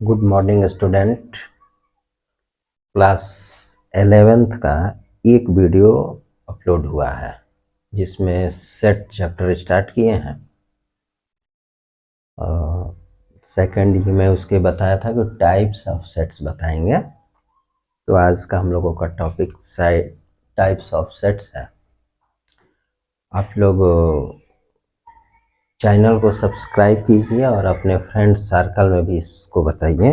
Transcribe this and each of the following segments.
Good morning student. Class 11th का एक video upload हुआ है जिसमें सेट चैप्टर स्टार्ट किए हैं। सेकंड ही में उसके बताया था कि टाइप्स ऑफ सेट्स बताएंगे। तो आज का हम लोगों का टॉपिक टाइप्स ऑफ सेट्स है। आप लोग चैनल को सब्सक्राइब कीजिए और अपने फ्रेंड सर्कल में भी इसको बताइए।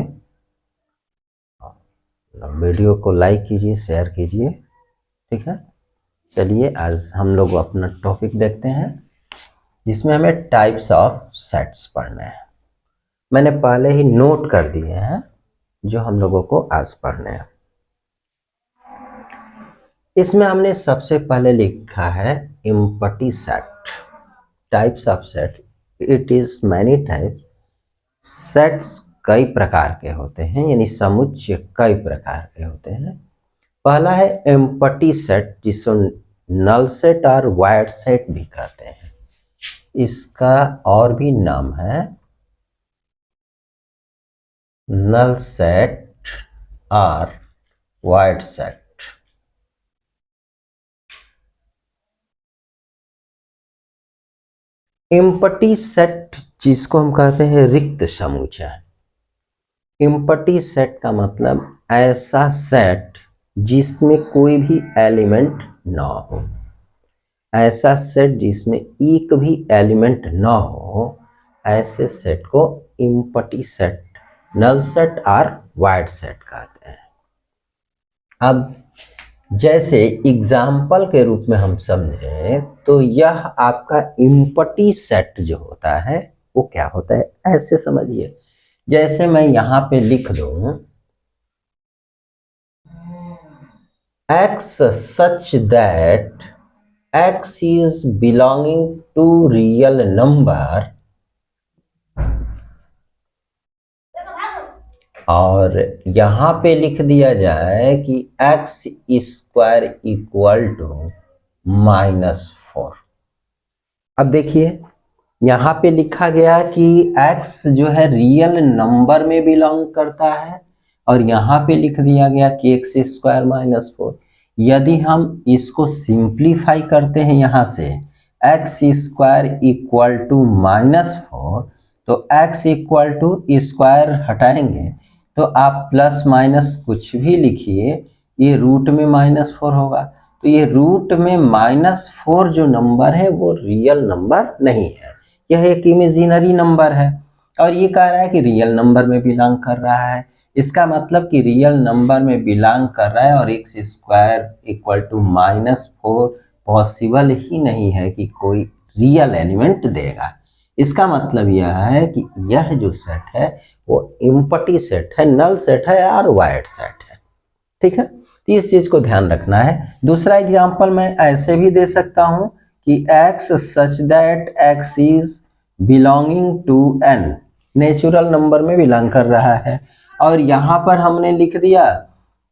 वीडियो को लाइक कीजिए, शेयर कीजिए, ठीक है। चलिए आज हम लोग अपना टॉपिक देखते हैं जिसमें हमें टाइप्स ऑफ सेट्स पढ़ने हैं। मैंने पहले ही नोट कर दिए हैं जो हम लोगों को आज पढ़ने हैं। इसमें हमने सबसे पहले लिखा है empty set. Types of sets, it is many types. Sets कई प्रकार के होते हैं, यानी समुच्चय कई प्रकार के होते हैं। पहला है एम्प्टी सेट, जिसको नल सेट और वाइड सेट भी कहते हैं। इसका और भी नाम है नल सेट और वाइड सेट। एम्प्टी सेट जिसको हम कहते हैं रिक्त समुच्चय। एम्प्टी सेट का मतलब ऐसा सेट जिसमें कोई भी एलिमेंट ना हो। ऐसा सेट जिसमें एक भी एलिमेंट ना हो, ऐसे सेट को एम्प्टी सेट, नल सेट और वाइड सेट कहते हैं। अब जैसे एग्जाम्पल के रूप में हम समझें तो यह आपका एम्प्टी सेट जो होता है वो क्या होता है, ऐसे समझिए। जैसे मैं यहां पे लिख दूं x such that x is belonging to real number, और यहां पे लिख दिया जाए कि x स्क्वायर इक्वल टू -4। अब देखिए यहां पे लिखा गया कि x जो है रियल नंबर में बिलोंग करता है, और यहां पे लिख दिया गया कि x स्क्वायर -4। यदि हम इसको सिंप्लीफाई करते हैं यहां से x स्क्वायर इक्वल टू -4, तो x इक्वल टू स्क्वायर हटाएंगे तो आप प्लस माइनस कुछ भी लिखिए, ये रूट में -4 होगा। तो ये रूट में -4 जो नंबर है वो रियल नंबर नहीं है, यह एक इमेजिनरी नंबर है। और ये कह रहा है कि रियल नंबर में बिलोंग कर रहा है। इसका मतलब कि रियल नंबर में बिलोंग कर रहा है और X square equal to -4 possible ही नहीं है कि कोई रियल एलिमेंट देगा। इसका मतलब यह है कि यह जो सेट है वो एम्प्टी सेट है, नल सेट है और वाइड सेट है, ठीक है। तो इस चीज को ध्यान रखना है। दूसरा एग्जांपल मैं ऐसे भी दे सकता हूं कि x such that x is belonging to n, natural number में बिलोंग कर रहा है, और यहां पर हमने लिख दिया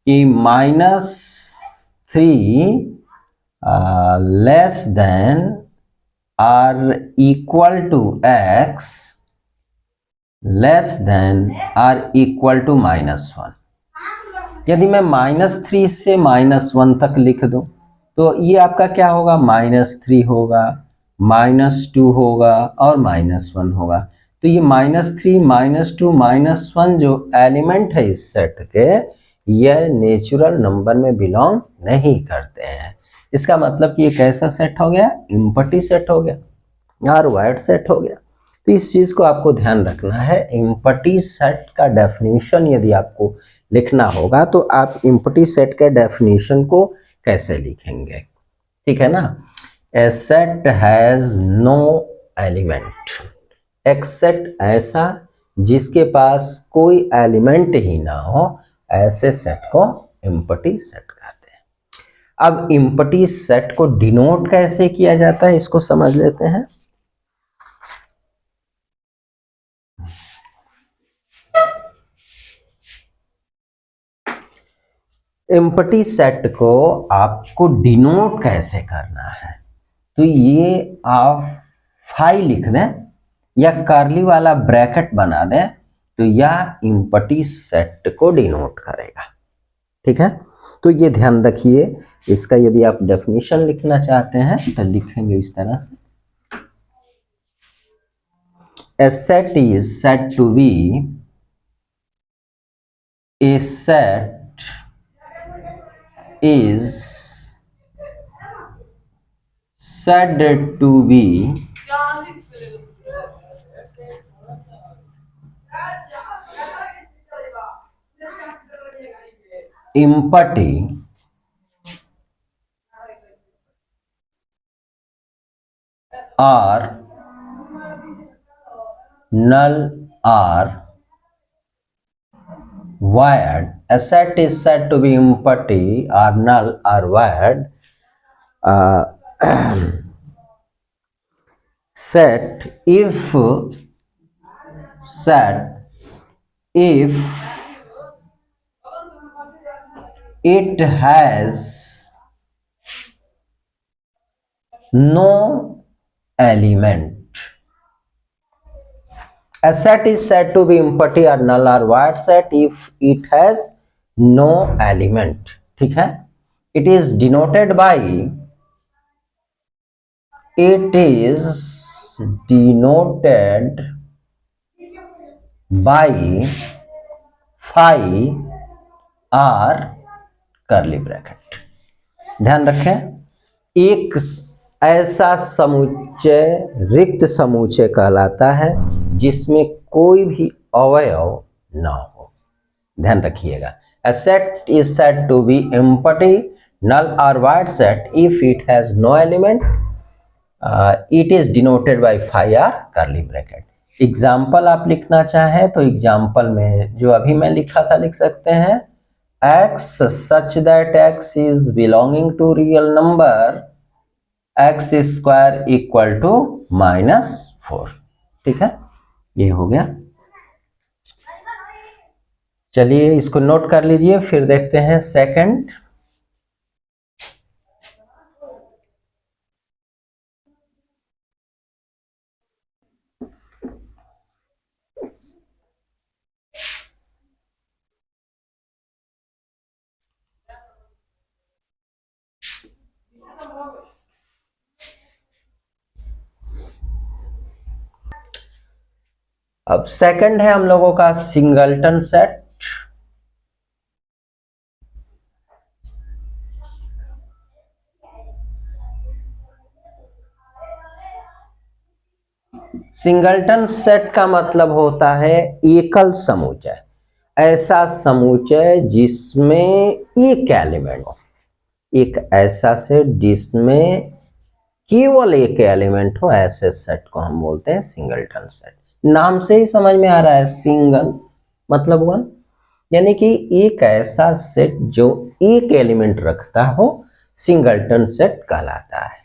कि -3 लेस देन और equal to x less than और इक्वल टू -1। यदि मैं -3 से -1 तक लिख दूं तो ये आपका क्या होगा, -3 होगा, -2 होगा और -1 होगा। तो ये -3, -2, -1 जो एलिमेंट है इस सेट के, यह नेचुरल नंबर में बिलोंग नहीं करते हैं। इसका मतलब कि ये कैसा सेट हो गया, एम्प्टी सेट हो गया और वाइड सेट हो गया। तो इस चीज को आपको ध्यान रखना है। एम्प्टी सेट का डेफिनेशन यदि आपको लिखना होगा तो आप एम्प्टी सेट के डेफिनेशन को कैसे लिखेंगे, ठीक है ना। ए सेट हैज नो एलिमेंट, एक सेट ऐसा जिसके पास कोई एलिमेंट ही ना हो, ऐसे सेट को एम्प्टी सेट कहते हैं। अब एम्प्टी सेट को डिनोट कैसे किया जाता है इसको समझ लेते हैं। एम्प्टी सेट को आपको डिनोट कैसे करना है, तो ये आप फाई लिख दें या कर्ली वाला ब्रैकेट बना दें, तो यह एम्प्टी सेट को डिनोट करेगा। ठीक है, तो ये ध्यान रखिए। इसका यदि आप डेफिनेशन लिखना चाहते हैं तो लिखेंगे इस तरह से, A set is said to be a set is said to be empty or null or void. A set is said to be empty or null or void. Set if it has no element. A set is said to be empty or null or void set if it has no element. ठीक है, it is denoted by phi or curly bracket. ध्यान रखें, एक ऐसा समुच्चय रिक्त समुच्चय कहलाता है जिसमें कोई भी अवयव ना हो। ध्यान रखिएगा, a set is said to be empty, null or void set if it has no element. It is denoted by phi or curly bracket. Example आप लिखना चाहें तो एग्जाम्पल में जो अभी मैं लिखा था लिख सकते हैं, x such that x is belonging to real number x square equal to -4। ठीक है, ये हो गया। चलिए इसको नोट कर लीजिए, फिर देखते हैं सेकंड। अब सेकंड है हम लोगों का सिंगलटन सेट। सिंगलटन सेट का मतलब होता है एकल समुच्चय, ऐसा समुच्चय जिसमें एक एलिमेंट हो, एक ऐसा सेट जिसमें केवल एक एलिमेंट हो, ऐसे सेट को हम बोलते हैं सिंगलटन सेट। नाम से ही समझ में आ रहा है, सिंगल मतलब वन, यानी कि एक ऐसा सेट जो एक एलिमेंट रखता हो सिंगलटन सेट कहलाता है।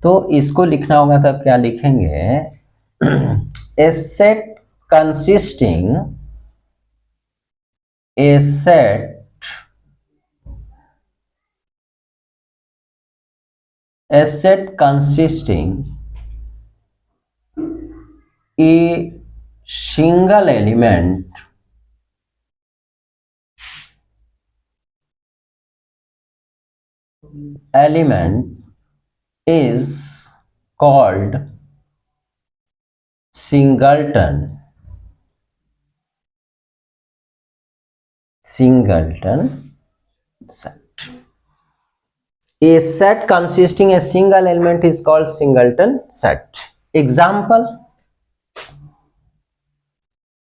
तो इसको लिखना होगा तब क्या लिखेंगे, a set consisting a single element is called singleton set. A set consisting a single element is called singleton set.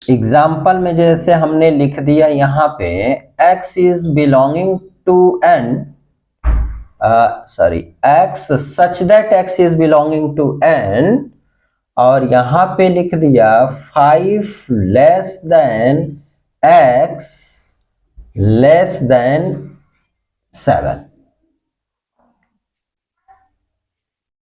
Example में जैसे हमने लिख दिया यहाँ पे x is belonging to n, x such that x is belonging to n, और यहाँ पे लिख दिया 5 less than x less than 7।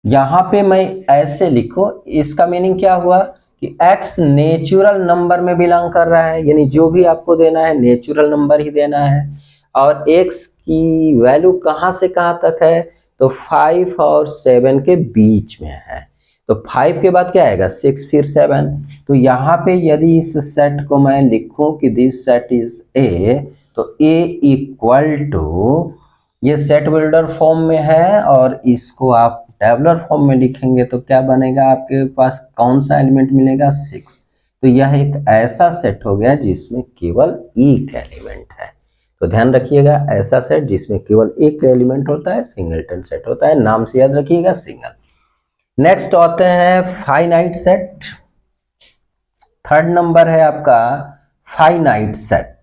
यहाँ पे मैं ऐसे लिखो, इसका मीनिंग क्या हुआ कि x नेचुरल नंबर में बिलोंग कर रहा है, यानी जो भी आपको देना है नेचुरल नंबर ही देना है, और x की वैल्यू कहां से कहां तक है, तो 5 और 7 के बीच में है। तो 5 के बाद क्या आएगा 6 फिर 7। तो यहाँ पे यदि इस सेट को मैं लिखूं कि दिस सेट इज ए, तो ए इक्वल टू, ये सेट बिल्डर फॉर्म में है और इसको आप टेबुलर फॉर्म में लिखेंगे तो क्या बनेगा, आपके पास कौन सा एलिमेंट मिलेगा 6। तो यह एक ऐसा सेट हो गया जिसमें केवल एक एलिमेंट है। तो ध्यान रखिएगा, ऐसा सेट जिसमें केवल एक एलिमेंट होता है सिंगलटन सेट होता है, नाम से याद रखिएगा सिंगल। नेक्स्ट आते हैं फाइनाइट सेट। थर्ड नंबर है आपका फाइनाइट सेट।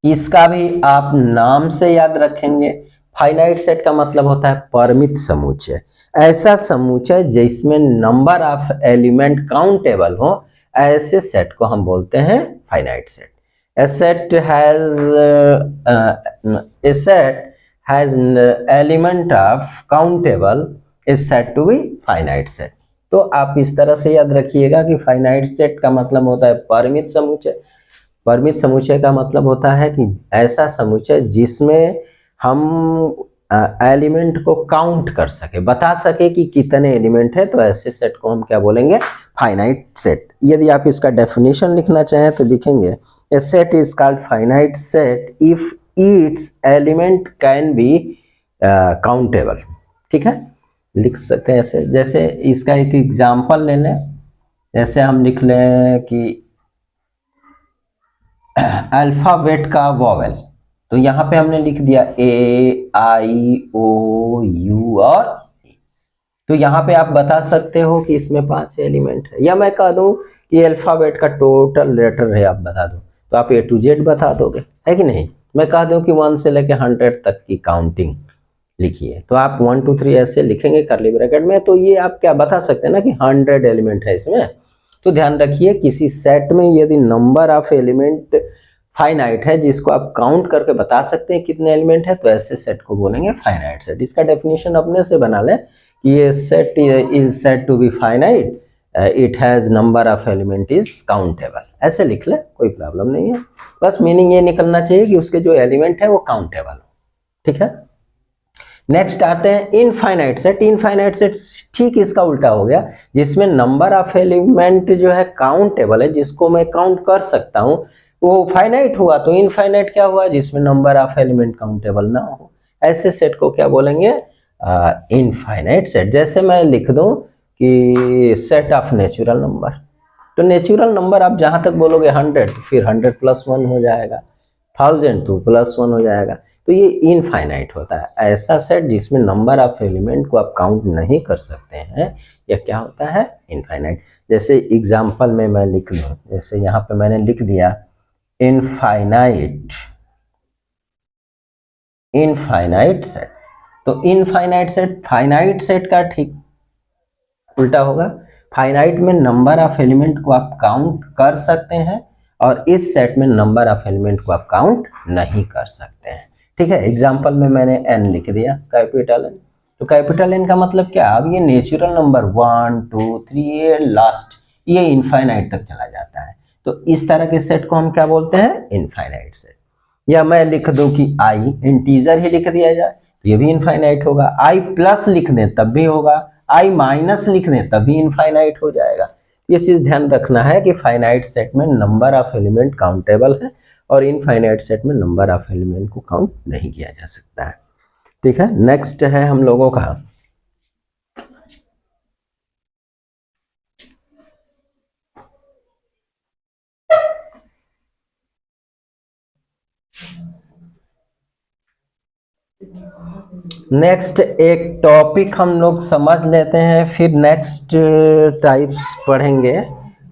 इसका भी आप नाम से याद रखेंगे। फाइनाइट सेट का मतलब होता है परिमित समुच्चय, ऐसा समुच्चय जिसमें नंबर ऑफ एलिमेंट काउंटेबल हो, ऐसे सेट को हम बोलते हैं finite set. A set has element of countable is said to be finite set। तो आप इस तरह से याद रखिएगा कि फाइनाइट सेट का मतलब होता है परिमित समुच्चय। परिमित समुच्चय का मतलब होता है कि ऐसा समुच्चय जिसमें हम एलिमेंट को काउंट कर सके, बता सके कि कितने एलिमेंट है, तो ऐसे सेट को हम क्या बोलेंगे फाइनाइट सेट। यदि आप इसका डेफिनेशन लिखना चाहें तो लिखेंगे A set is called finite set if its element can be countable। ठीक है, लिख सकते हैं ऐसे। जैसे इसका एक एग्जांपल ले लें, जैसे हम लिख लें कि अल्फाबेट का वॉवेल, तो यहाँ पे हमने लिख दिया ए आई ओ यू और ई। तो यहाँ पे आप बता सकते हो कि इसमें 5 एलिमेंट है, या मैं कह दूं कि अल्फाबेट का टोटल लेटर है, आप बता दो तो आप ए टू जेड बता दोगे, है कि नहीं। मैं कह दूं कि 1 से लेकर 100 तक की काउंटिंग लिखिए, तो आप 1 2 3 ऐसे लिखेंगे करली ब्रैकेट में, तो ये आप क्या बता सकते हैं ना कि 100 एलिमेंट है इसमें। तो ध्यान रखिए, किसी सेट में यदि नंबर ऑफ एलिमेंट फाइनाइट है जिसको आप काउंट करके बता सकते हैं कितने एलिमेंट है, तो ऐसे सेट को बोलेंगे फाइनाइट सेट। इसका डेफिनेशन अपने से बना लें कि ये set is said to be finite, it has number of element is countable, ऐसे लिख ले, कोई प्रॉब्लम नहीं है। बस मीनिंग ये निकलना चाहिए कि उसके जो एलिमेंट है वो काउंटेबल हो। ठीक है, नेक्स्ट आते हैं इनफाइनाइट सेट। इनफाइनाइट सेट ठीक इसका उल्टा हो गया, जिसमें नंबर ऑफ एलिमेंट जो है काउंटेबल है, जिसको मैं काउंट कर सकता हूं, वो फाइनाइट हुआ। तो इनफाइनाइट क्या हुआ, जिसमें नंबर ऑफ एलिमेंट काउंटेबल ना हो, ऐसे सेट को क्या बोलेंगे इनफाइनाइट सेट। जैसे मैं लिख दूं कि सेट ऑफ नेचुरल नंबर, तो नेचुरल नंबर आप जहां तक बोलोगे 100, तो फिर 100 + 1 हो जाएगा, 1000 तो +1 हो जाएगा, तो ये इनफाइनाइट होता है। ऐसा सेट जिसमें नंबर ऑफ एलिमेंट को आप काउंट नहीं कर सकते हैं, यह क्या होता है इनफाइनाइट। जैसे एग्जांपल में मैं लिख लूं, जैसे यहाँ पे मैंने लिख दिया इनफाइनाइट सेट, तो इनफाइनाइट सेट फाइनाइट सेट का ठीक उल्टा होगा। फाइनाइट में नंबर ऑफ एलिमेंट को आप काउंट कर सकते हैं, और इस सेट में नंबर ऑफ एलिमेंट को आप काउंट नहीं कर सकते हैं। ठीक है, एग्जांपल में मैंने n लिख दिया, कैपिटल N। तो कैपिटल N का मतलब क्या, अब ये नेचुरल नंबर 1 2 3 लास्ट, ये इनफाइनाइट तक चला जाता है, तो इस तरह के सेट को हम क्या बोलते हैं इनफाइनाइट सेट। या मैं लिख दूं कि i इंटीजर ही लिख दिया जाए, तो ये भी इनफाइनाइट होगा। i+ लिख दें तब भी होगा, i- लिख दें तब भी इनफाइनाइट हो जाएगा। ये चीज ध्यान रखना है कि फाइनाइट सेट में नंबर ऑफ एलिमेंट काउंटेबल है, और इनफाइनाइट सेट में नंबर ऑफ एलिमेंट को काउंट नहीं किया जा सकता है। ठीक है, नेक्स्ट है हम लोगों का नेक्स्ट एक टॉपिक हम लोग समझ लेते हैं, फिर नेक्स्ट टाइप्स पढ़ेंगे।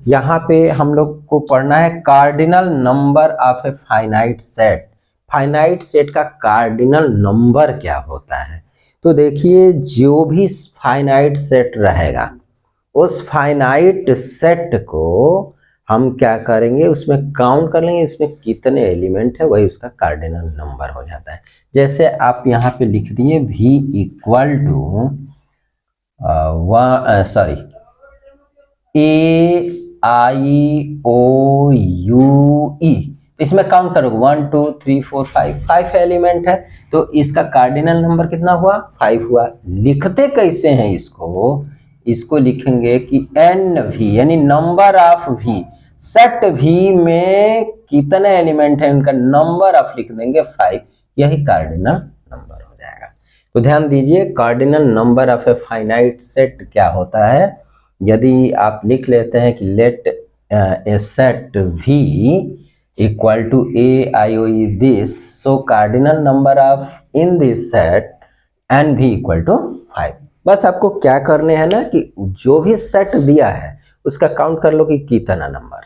यहाँ पे हम लोग को पढ़ना है cardinal number of a finite set. Finite set का कार्डिनल नंबर क्या होता है। तो देखिए, जो भी फाइनाइट सेट रहेगा, उस फाइनाइट सेट को हम क्या करेंगे, उसमें काउंट कर लेंगे इसमें कितने एलिमेंट है, वही उसका कार्डिनल नंबर हो जाता है। जैसे आप यहाँ पे लिख दिए v equal to A I O U E, तो इसमें काउंट करोगे 1 2 3 4 5, 5 एलिमेंट है, तो इसका कार्डिनल नंबर कितना हुआ? 5 हुआ। लिखते कैसे हैं इसको लिखेंगे कि एन वी यानी number of V, set V में कितने एलिमेंट है उनका नंबर ऑफ लिख देंगे 5, यही कार्डिनल नंबर हो जाएगा। तो ध्यान दीजिए cardinal number of a finite set क्या होता है। यदि आप लिख लेते हैं कि let a set V equal to a IOE this, so cardinal number of in this set n भी equal to 5। बस आपको क्या करने हैं ना कि जो भी सेट दिया है उसका काउंट कर लो कि कितना नंबर,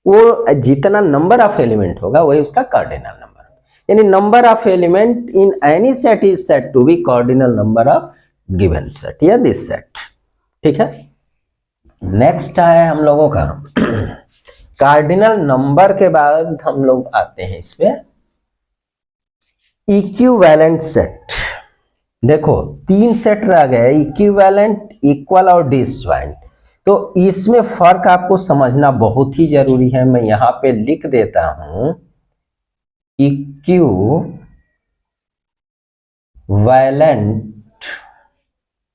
वो जितना नंबर ऑफ एलिमेंट होगा वही उसका कार्डिनल नंबर, यानी number of element in any set is set to be cardinal number of given set या दिस सेट। ठीक है, नेक्स्ट है हम लोगों का कार्डिनल नंबर के बाद हम लोग आते हैं इस पे इक्विवेलेंट सेट। देखो 3 सेट रह गए, इक्विवेलेंट, इक्वल और डिसजॉइंट। तो इसमें फर्क आपको समझना बहुत ही जरूरी है। मैं यहां पे लिख देता हूं इक्विवेलेंट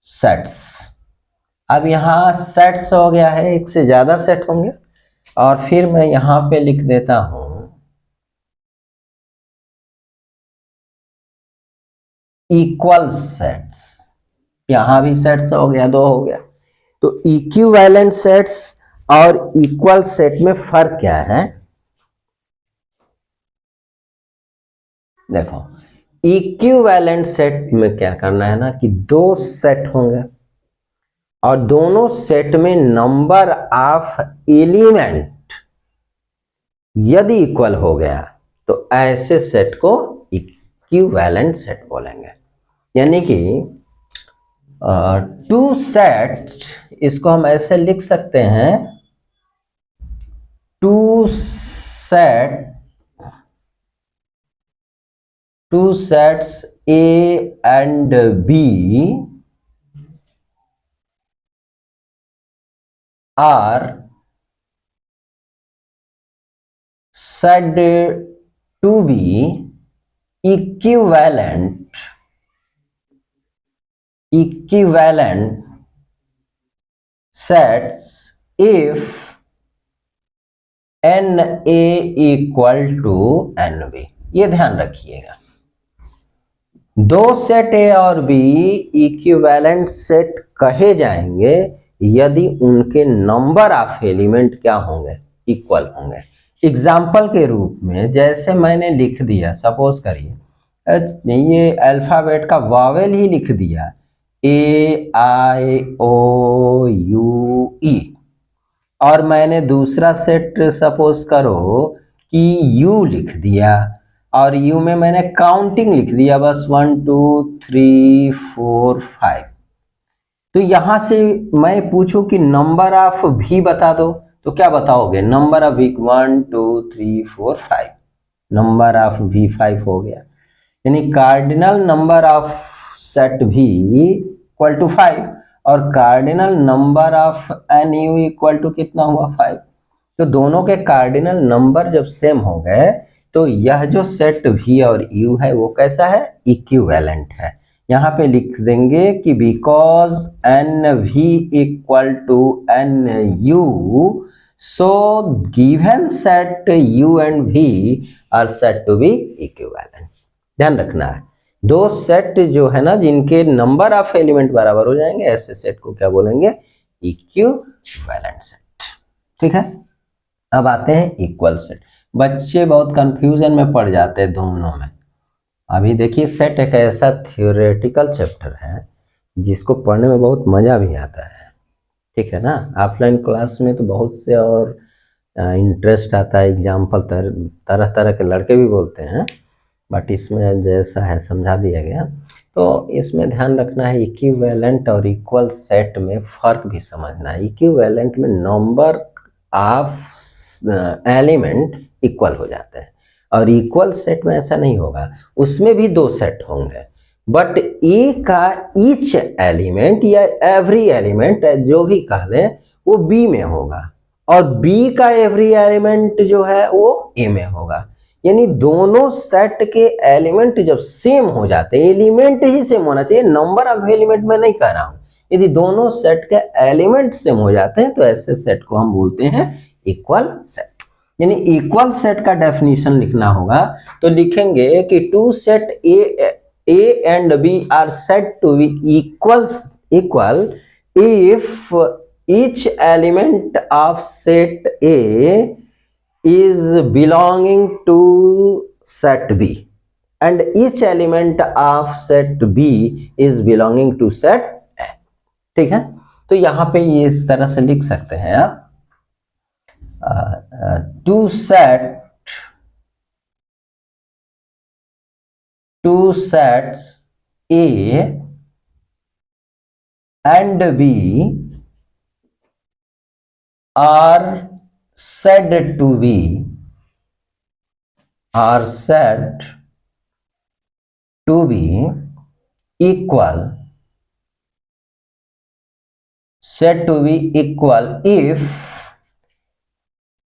सेट्स। अब यहां सेट्स हो गया है, एक से ज्यादा सेट होंगे, और फिर मैं यहां पे लिख देता हूं इक्वल सेट्स। यहां भी सेट्स हो गया, 2 हो गया। तो इक्विवेलेंट सेट्स और इक्वल सेट में फर्क क्या है? देखो इक्विवेलेंट सेट में क्या करना है ना कि 2 सेट होंगे और दोनों सेट में नंबर ऑफ एलिमेंट यदि इक्वल हो गया तो ऐसे सेट को इक्विवेलेंट सेट बोलेंगे। यानी कि 2 सेट, इसको हम ऐसे लिख सकते हैं 2 sets A and B are said to be equivalent sets if NA equal to NB। ये ध्यान रखिएगा, 2 सेट ए और बी इक्विवेलेंट सेट कहे जाएंगे यदि उनके नंबर ऑफ एलिमेंट क्या होंगे? इक्वल होंगे। एग्जाम्पल के रूप में जैसे मैंने लिख दिया, सपोज करिए ये अल्फाबेट का वावेल ही लिख दिया AIOUE, और मैंने दूसरा सेट सपोज करो कि U लिख दिया, और U में मैंने काउंटिंग लिख दिया बस 1 2 3 4 5। तो यहां से मैं पूछूं कि नंबर ऑफ भी बता दो, तो क्या बताओगे? नंबर ऑफ भी 1 2 3 4 5, नंबर ऑफ भी 5 हो गया। यानी कार्डिनल नंबर ऑफ सेट भी इक्वल टू 5 और cardinal number of NU equal to कितना हुआ? 5। तो दोनों के कार्डिनल नंबर जब सेम हो गए तो यह जो सेट V और U है वो कैसा है? इक्विवेलेंट है। यहां पे लिख देंगे कि because NV equal to NU so given set U and V are set to be equivalent. ध्यान रखना है, 2 सेट जो है ना जिनके नंबर ऑफ एलिमेंट बराबर हो जाएंगे ऐसे सेट को क्या बोलेंगे? Equivalent set. ठीक है, अब आते हैं इक्वल सेट। बच्चे बहुत कंफ्यूजन में पड़ जाते हैं दोनों में। अभी देखिए सेट एक ऐसा थ्योरेटिकल चैप्टर है जिसको पढ़ने में बहुत मजा भी आता है। ठीक है ना, ऑफलाइन क्लास में तो बहुत से और इंटरेस्ट आता है, एग्जाम्पल तरह तरह के लड़के भी बोलते हैं, बट इसमें जैसा है समझा दिया गया। तो इसमें ध्यान रखना है इक्विवेलेंट और इक्वल सेट में फर्क भी समझना है। इक्विवेलेंट में नंबर ऑफ एलिमेंट इक्वल हो जाते हैं और इक्वल सेट में ऐसा नहीं होगा, उसमें भी 2 सेट होंगे, बट ए का ईच एलिमेंट या एवरी एलिमेंट जो भी कह लें वो बी में होगा और बी का एवरी एलिमेंट जो है वो ए में होगा। यानी दोनों सेट के एलिमेंट जब सेम हो जाते हैं, एलिमेंट ही सेम होना चाहिए, नंबर ऑफ एलिमेंट में नहीं कह रहा हूं, यदि दोनों सेट के एलिमेंट सेम हो जाते हैं तो ऐसे सेट को हम बोलते हैं इक्वल सेट। यानी इक्वल सेट का डेफिनेशन लिखना होगा तो लिखेंगे कि two set A and B are set to be equal if each element of set A is belonging to set B and each element of set B is belonging to set A। ठीक है, तो यहां पे ये इस तरह से लिख सकते हैं आप, two sets A and B are said to be equal if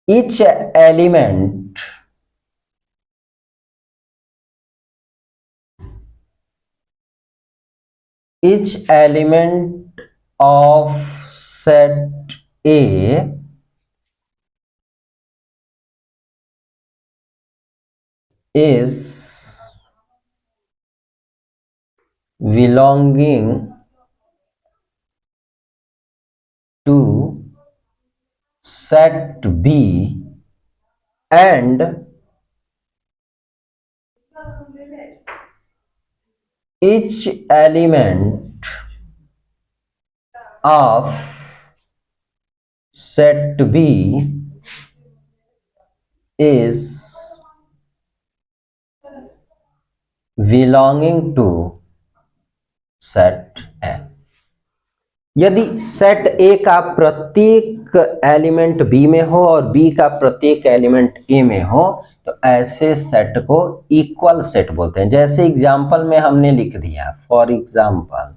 each element of set A is belonging to set B and each element of set B is belonging to set A। यदि set ए का प्रत्येक element B में हो और B का प्रत्येक element ए में हो तो ऐसे सेट को इक्वल सेट बोलते हैं। जैसे एग्जांपल में हमने लिख दिया, फॉर एग्जांपल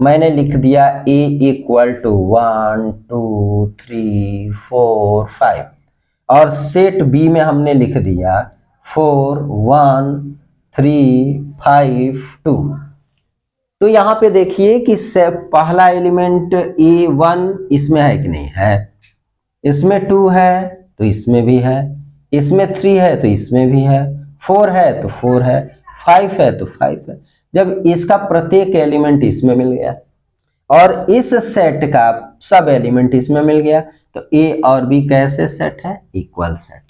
मैंने लिख दिया ए इक्वल टू 1 2 3 4 5 और सेट बी में हमने लिख दिया 4 1 3 5 2। तो यहां पे देखिए कि पहला एलिमेंट A1 इसमें है कि नहीं है, इसमें 2 है तो इसमें भी है, इसमें 3 है तो इसमें भी है, 4 है तो 4 है, 5 है तो 5 है। जब इसका प्रत्येक एलिमेंट इसमें मिल गया और इस सेट का सब एलिमेंट इसमें मिल गया तो ए और बी कैसे सेट है, इक्वल सेट।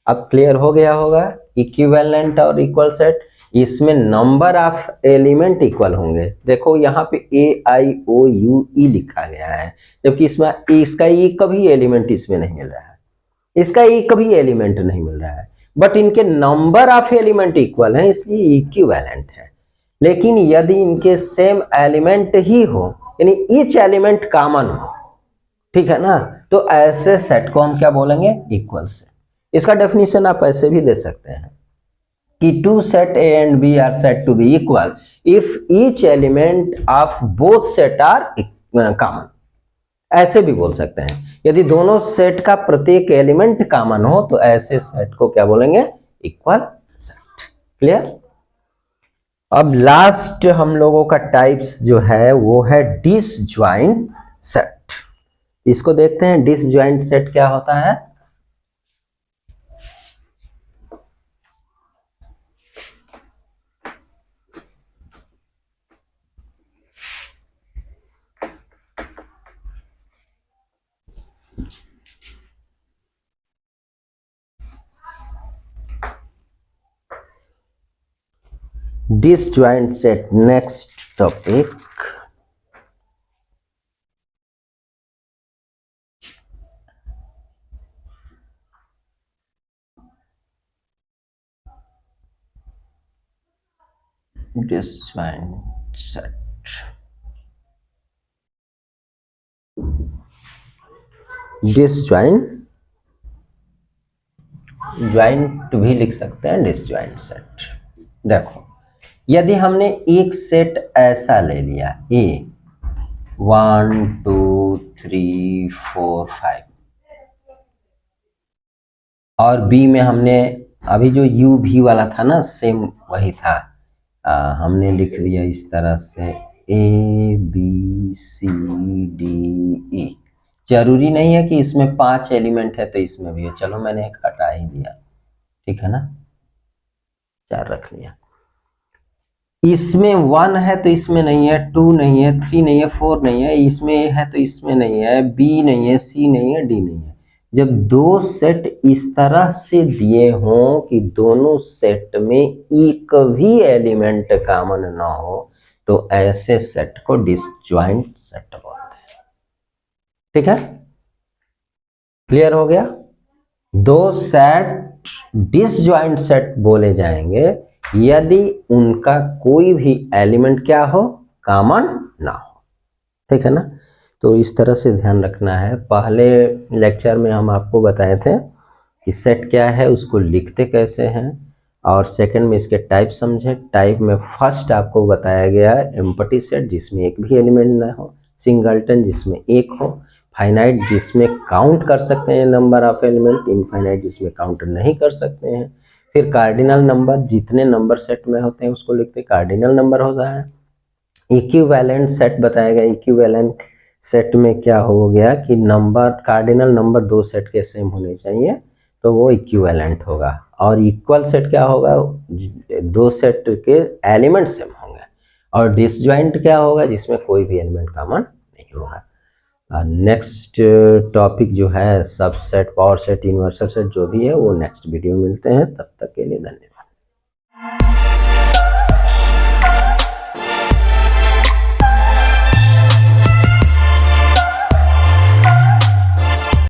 अब क्लियर हो गया होगा, इक्विवेलेंट और इक्वल सेट, इसमें नंबर ऑफ एलिमेंट इक्वल होंगे। देखो यहाँ पे AIOUE लिखा गया है, जबकि इसमें इसका एक भी एलिमेंट इसमें नहीं मिल रहा है, इसका एक भी एलिमेंट नहीं मिल रहा है, बट इनके नंबर ऑफ एलिमेंट इक्वल है इसलिए इक्विवेलेंट है। लेकिन यदि इनके सेम एलिमेंट ही हो यानी ईच एलिमेंट कॉमन हो, ठीक है ना, तो ऐसे सेट को हम क्या बोलेंगे, इक्वल सेट। इसका डेफिनेशन आप ऐसे भी दे सकते हैं कि two set A and B are set to be equal if each element of both set are common. ऐसे भी बोल सकते हैं, यदि दोनों सेट का प्रत्येक एलिमेंट कॉमन हो तो ऐसे सेट को क्या बोलेंगे, इक्वल सेट। क्लियर। अब लास्ट हम लोगों का टाइप्स जो है वो है डिसजॉइंट सेट। इसको देखते हैं, डिसजॉइंट सेट क्या होता है। Disjoint set, next topic। Disjoint set, disjoint joint भी लिख सकते हैं, डिसजॉइंट सेट। देखो यदि हमने एक सेट ऐसा ले लिया A 1 2 3 4 5 और बी में हमने अभी जो यू भी वाला था ना, सेम वही था। हमने लिख दिया इस तरह से A B C D E. जरूरी नहीं है कि इसमें 5 एलिमेंट है तो इसमें भी है, चलो मैंने एक हटा ही दिया, ठीक है ना, 4 रख लिया। इसमें 1 है तो इसमें नहीं है, 2 नहीं है, 3 नहीं है, 4 नहीं है, इसमें ए है तो इसमें नहीं है, बी नहीं है, सी नहीं है, डी नहीं है। जब दो सेट इस तरह से दिए हों कि दोनों सेट में एक भी एलिमेंट कॉमन ना हो तो ऐसे सेट को डिसजॉइंट सेट बोलते हैं। ठीक है, क्लियर हो गया। दो सेट डिसजॉइंट सेट बोले जाएंगे यदि उनका कोई भी एलिमेंट क्या हो, कॉमन ना हो। ठीक है ना, तो इस तरह से ध्यान रखना है। पहले लेक्चर में हम आपको बताए थे कि सेट क्या है, उसको लिखते कैसे हैं, और सेकंड में इसके टाइप समझे। टाइप में फर्स्ट आपको बताया गया एम्प्टी सेट जिसमें एक भी एलिमेंट ना हो, सिंगलटन जिसमें एक हो, फाइनाइट जिसमें काउंट कर सकते हैं नंबर ऑफ एलिमेंट, इनफाइनाइट जिसमें काउंट नहीं कर सकते हैं। फिर कार्डिनल नंबर, जितने नंबर सेट में होते हैं उसको लिखते कार्डिनल नंबर होता है। इक्विवेलेंट सेट बताया गया। इक्विवेलेंट सेट में क्या हो गया कि नंबर, कार्डिनल नंबर दो सेट के सेम होने चाहिए तो वो इक्विवेलेंट होगा। और इक्वल सेट क्या होगा, दो सेट के एलिमेंट सेम होंगे। और डिसजॉइंट क्या होगा, जिसमें कोई भी एलिमेंट कॉमन नहीं होगा। नेक्स्ट टॉपिक जो है subset, power set, universal set जो भी है वो नेक्स्ट वीडियो मिलते हैं। तब तक के लिए धन्यवाद।